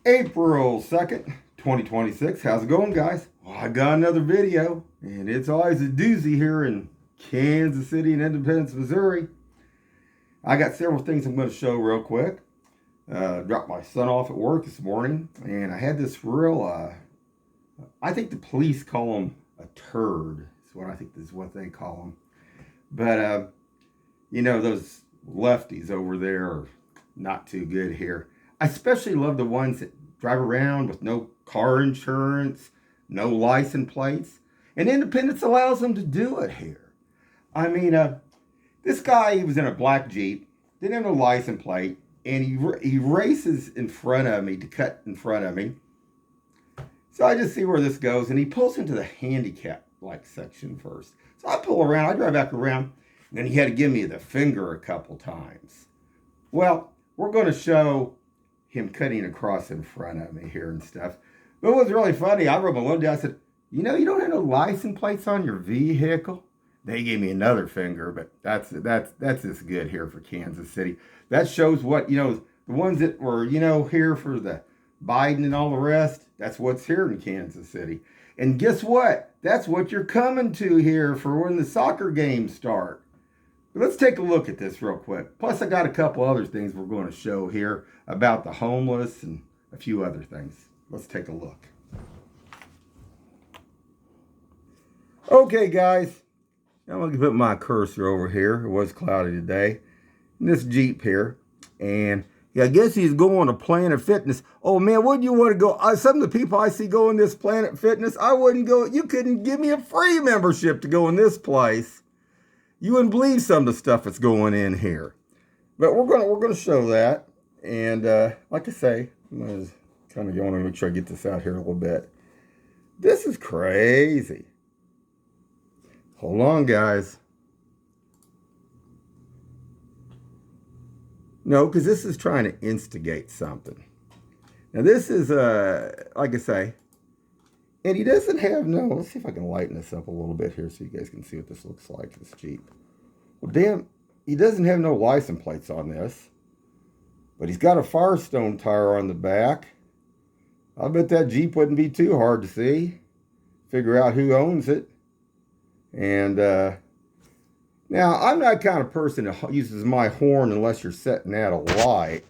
April 2nd, 2026. How's it going, guys? Well, I got another video, and it's always a doozy here in Kansas City and Independence, Missouri. I got several things I'm going to show real quick. Dropped my son off at work this morning, and I had this I think the police call him a turd. Is what I think is what they call him. But, those lefties over there are not too good here. I especially love the ones that drive around with no car insurance, no license plates, and Independence allows them to do it here. I mean, this guy, he was in a black Jeep, didn't have no license plate, and he races in front of me to cut in front of me. So I just see where this goes, and he pulls into the handicap section first. So I pull around, I drive back around, and then he had to give me the finger a couple times. Well, we're going to show him cutting across in front of me here and stuff. But it was really funny. I wrote my window down. I said, you don't have no license plates on your vehicle? They gave me another finger, but that's just good here for Kansas City. That shows what, the ones that were, here for the Biden and all the rest, that's what's here in Kansas City. And guess what? That's what you're coming to here for when the soccer games start. Let's take a look at this real quick. Plus, I got a couple other things we're going to show here about the homeless and a few other things. Let's take a look. Okay, guys. I'm going to put my cursor over here. It was cloudy today. And this Jeep here. And I guess he's going to Planet Fitness. Oh, man, wouldn't you want to go? Some of the people I see going this Planet Fitness, I wouldn't go. You couldn't give me a free membership to go in this place. You wouldn't believe some of the stuff that's going in here. But we're gonna show that. And like I say, I'm gonna kind of want to make sure I get this out here a little bit. This is crazy. Hold on, guys. No, because this is trying to instigate something. Now this is like I say, and he doesn't have let's see if I can lighten this up a little bit here so you guys can see what this looks like, this Jeep. Well, damn, he doesn't have no license plates on this. But he's got a Firestone tire on the back. I bet that Jeep wouldn't be too hard to see. Figure out who owns it. And now, I'm not the kind of person that uses my horn unless you're setting at a light.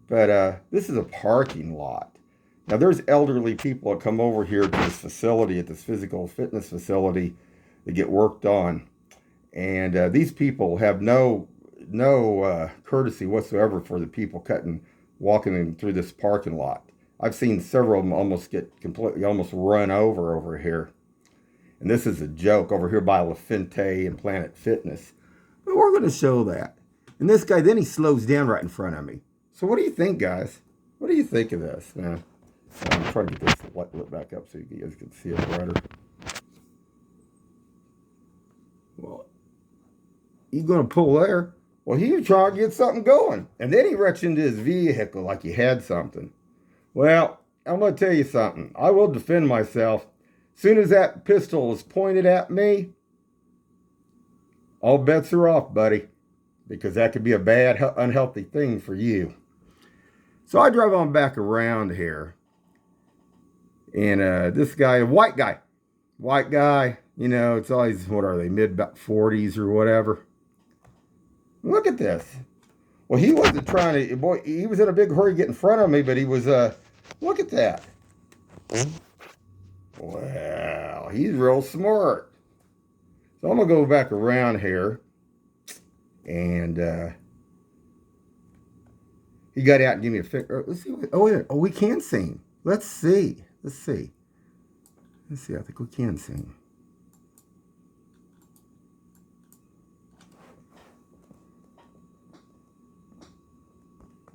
But this is a parking lot. Now, there's elderly people that come over here to this facility, at this physical fitness facility, to get worked on. And these people have no courtesy whatsoever for the people walking through this parking lot. I've seen several of them almost run over here. And this is a joke over here by La Fente and Planet Fitness. But we're going to show that. And this guy, then he slows down right in front of me. So what do you think, guys? What do you think of this? Now, I'm trying to get this light lit back up so you guys can see it brighter. Well, he's going to pull there. Well, he was trying to get something going. And then he reached into his vehicle like he had something. Well, I'm going to tell you something. I will defend myself. As soon as that pistol is pointed at me, all bets are off, buddy. Because that could be a bad, unhealthy thing for you. So I drive on back around here. And this guy, a white guy, it's always, what are they, mid-40s or whatever. Look at this. Well, he wasn't trying to, boy, he was in a big hurry to get in front of me, but he was, look at that. Well, he's real smart. So I'm going to go back around here. And he got out and gave me a finger. Let's see. We can see him. Let's see. I think we can see him.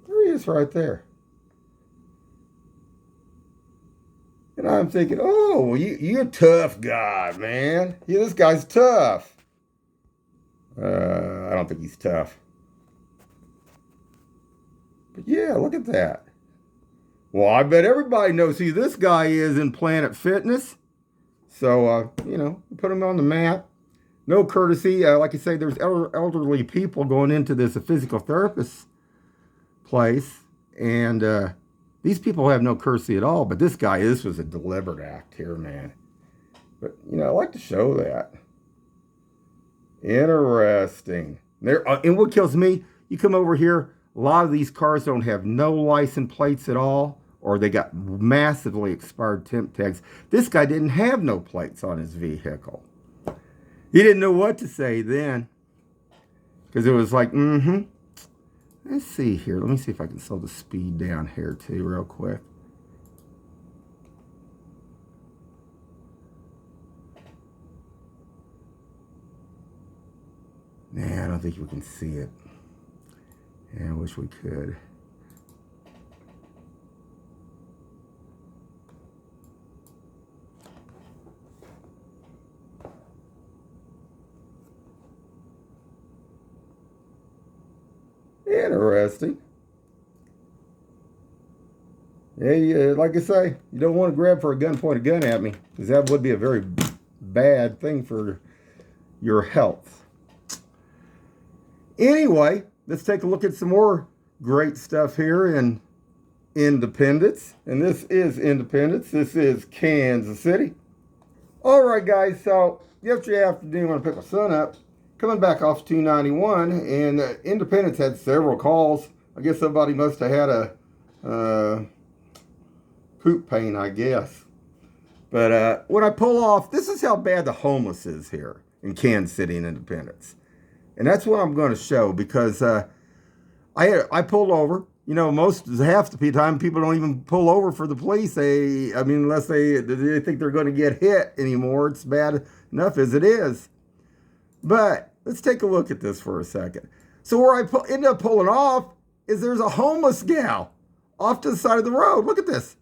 There he is right there. And I'm thinking, oh, you're a tough guy, man. Yeah, this guy's tough. I don't think he's tough. But yeah, look at that. Well, I bet everybody knows who this guy is in Planet Fitness. So, put him on the map. No courtesy. Like I say, there's elderly people going into this physical therapist place. And These people have no courtesy at all, but this was a deliberate act here, man. But, you know, I like to show that. Interesting. And what kills me, you come over here, a lot of these cars don't have no license plates at all, or they got massively expired temp tags. This guy didn't have no plates on his vehicle. He didn't know what to say then. Because it was like, Let's see here. Let me see if I can slow the speed down here too real quick. Nah, I don't think we can see it. Yeah, I wish we could. Interesting. Yeah, like I say, you don't want to grab for a gun, point a gun at me, because that would be a very bad thing for your health. Anyway, let's take a look at some more great stuff here in Independence. And this is Independence. This is Kansas City. All right, guys. So yesterday afternoon when I picked my son up, coming back off 291, and Independence had several calls. I guess somebody must have had a poop pain, I guess. But when I pull off, this is how bad the homeless is here in Kansas City and Independence. And that's what I'm going to show, because I pulled over. You know, half the time people don't even pull over for the police. Unless they think they're going to get hit anymore. It's bad enough as it is. But let's take a look at this for a second. So where I end up pulling off is there's a homeless gal off to the side of the road. Look at this.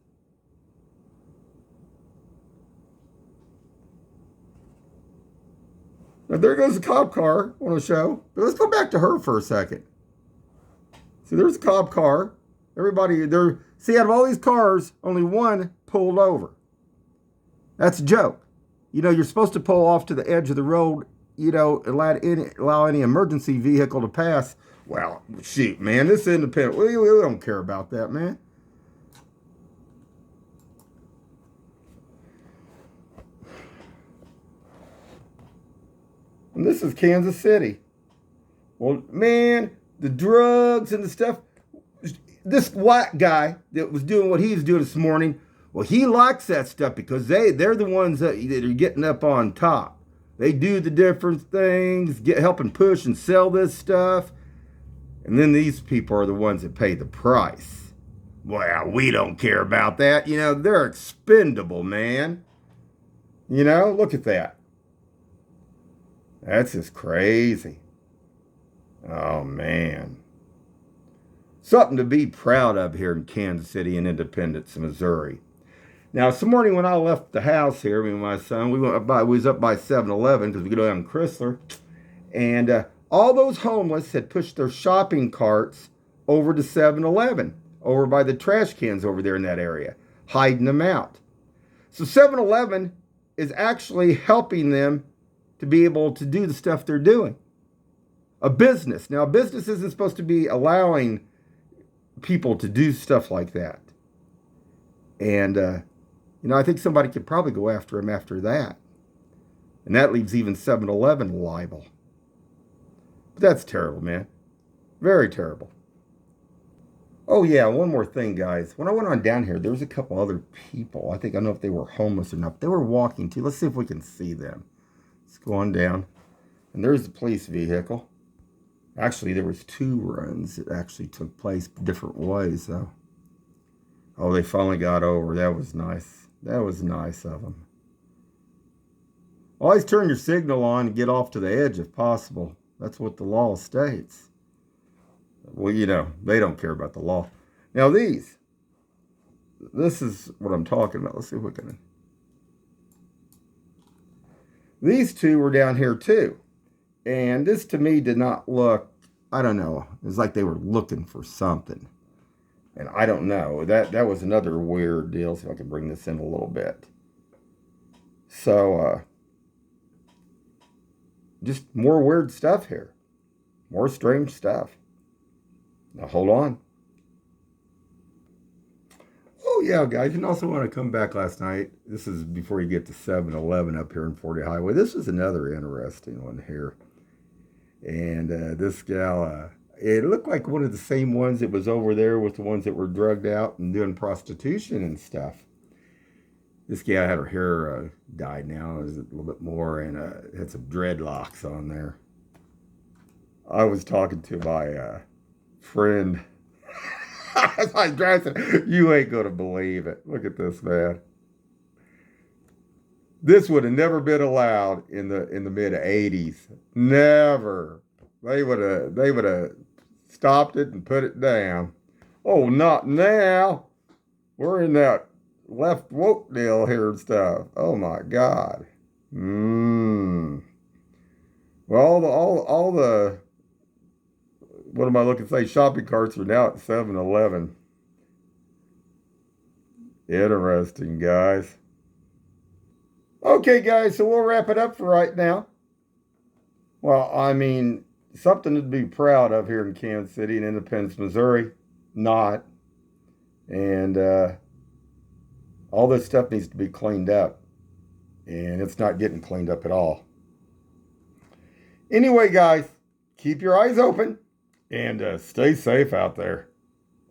Now there goes the cop car I want to show. But let's go back to her for a second. See, there's a cop car. Everybody there. See, out of all these cars, only one pulled over. That's a joke. You know, you're supposed to pull off to the edge of the road, you know, allow any emergency vehicle to pass. Well, shoot, man, this is Independent. We don't care about that, man. And this is Kansas City. Well, man, the drugs and the stuff. This white guy that was doing what he was doing this morning, well, he likes that stuff because they're the ones that are getting up on top. They do the different things, helping push and sell this stuff. And then these people are the ones that pay the price. Well, we don't care about that. You know, they're expendable, man. You know, look at that. That's just crazy. Oh, man. Something to be proud of here in Kansas City and Independence, Missouri. Now, this morning when I left the house here, me and my son, we was up by 7-Eleven because we go down in Chrysler. And all those homeless had pushed their shopping carts over to 7-Eleven, over by the trash cans over there in that area, hiding them out. So 7-Eleven is actually helping them to be able to do the stuff they're doing. A business. Now, a business isn't supposed to be allowing people to do stuff like that. And, you know, I think somebody could probably go after him after that. And that leaves even 7-Eleven liable. But that's terrible, man. Very terrible. Oh, yeah, one more thing, guys. When I went on down here, there was a couple other people. I don't know if they were homeless or not. They were walking, too. Let's see if we can see them. Let's go on down. And there's the police vehicle. Actually, there was 2 runs that actually took place different ways, though. Oh, they finally got over. That was nice. That was nice of them. Always turn your signal on and get off to the edge if possible. That's what the law states. Well, you know, they don't care about the law. Now, this is what I'm talking about. Let's see if we can. These 2 were down here, too. And this, to me, did not look, I don't know. It was like they were looking for something. And I don't know. That was another weird deal. See if I can bring this in a little bit. So, just more weird stuff here. More strange stuff. Now, hold on. yeah, guys, you also want to come back last night. This is before you get to 7-Eleven up here in 40 Highway. This is another interesting one here. And this gal, it looked like one of the same ones that was over there with the ones that were drugged out and doing prostitution and stuff. This gal had her hair dyed now, is a little bit more, and had some dreadlocks on there. I was talking to my friend. As I was driving, you ain't gonna believe it. Look at this, man. This would have never been allowed in the mid '80s. Never. They would have stopped it and put it down. Oh, not now. We're in that left woke deal here and stuff. Oh my God. Well, all the what am I looking to say? Shopping carts are now at 7-Eleven. Interesting, guys. Okay, guys, so we'll wrap it up for right now. Well, I mean, something to be proud of here in Kansas City and Independence, Missouri. Not. And all this stuff needs to be cleaned up. And it's not getting cleaned up at all. Anyway, guys, keep your eyes open and stay safe out there.